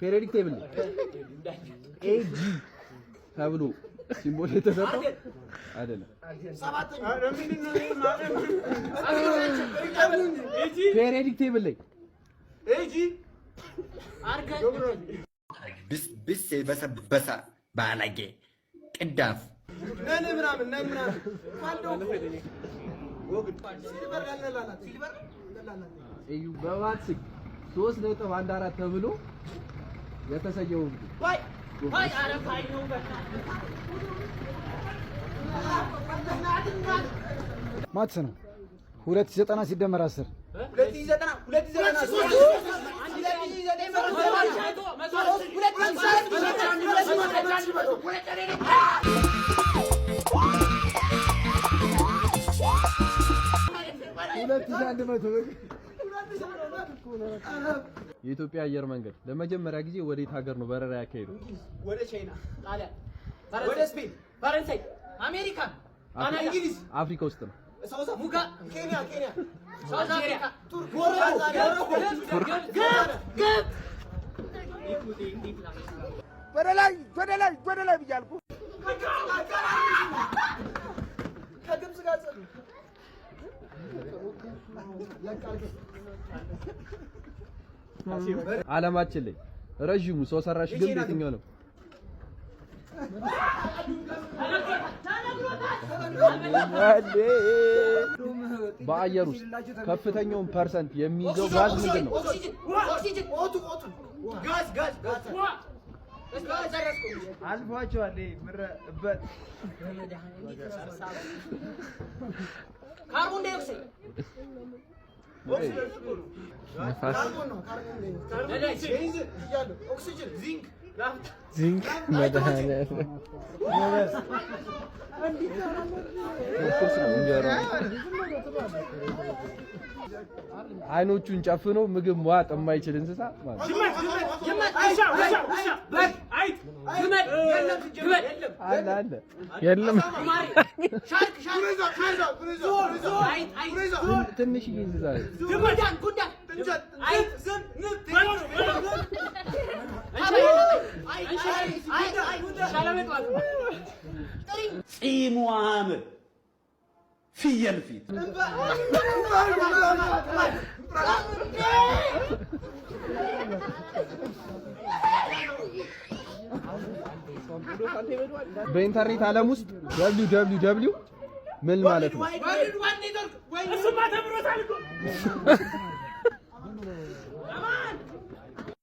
ፔሪዮዲክ ቴብል ኤጂ ተብሎ ሲምቦል የተሰጠው አይደለም። ፔሪዮዲክ ቴብል ላይ ኤጂ ብስ በሰበሰ ባላጌ ቅዳፍ ነን ምናምን እዩ በማትስ 3.14 ተብሎ የተሰየው ወይ አረፋይ ነው በቃ ማትስ ነው 290 ሲደመር 10 የኢትዮጵያ አየር መንገድ ለመጀመሪያ ጊዜ ወዴት ሀገር ነው በረራ ያካሄደው? ወደ ቻይና፣ ጣሊያን፣ ወደ ስፔን፣ ፈረንሳይ፣ አሜሪካ፣ እንግሊዝ፣ አፍሪካ ውስጥ ነው። ሳውዝ አፍሪካ፣ ኬንያ፣ ሳውዝ አፍሪካ፣ ቱርክ፣ ወደ ላይ ብያለሁ። ከግብጽ ጋር ዓለማችን ላይ ረጅሙ ሰው ሰራሽ ግንብ የትኛው ነው? በአየር ውስጥ ከፍተኛውን ፐርሰንት የሚይዘው ጋዝ ምንድን ነው? አልፏቸዋል። ምረበት ካርቦን ዳይኦክሳይድ ዚንክ መድኃኒት አይኖቹን ጨፍኖ ምግብ መዋጥ የማይችል እንስሳ ማለት አለ የለም። ትንሽ እንስሳ ፂሙ አምር ፍየል ፊት በኢንተርኔት ዓለም ውስጥ www ምን ማለት ነው?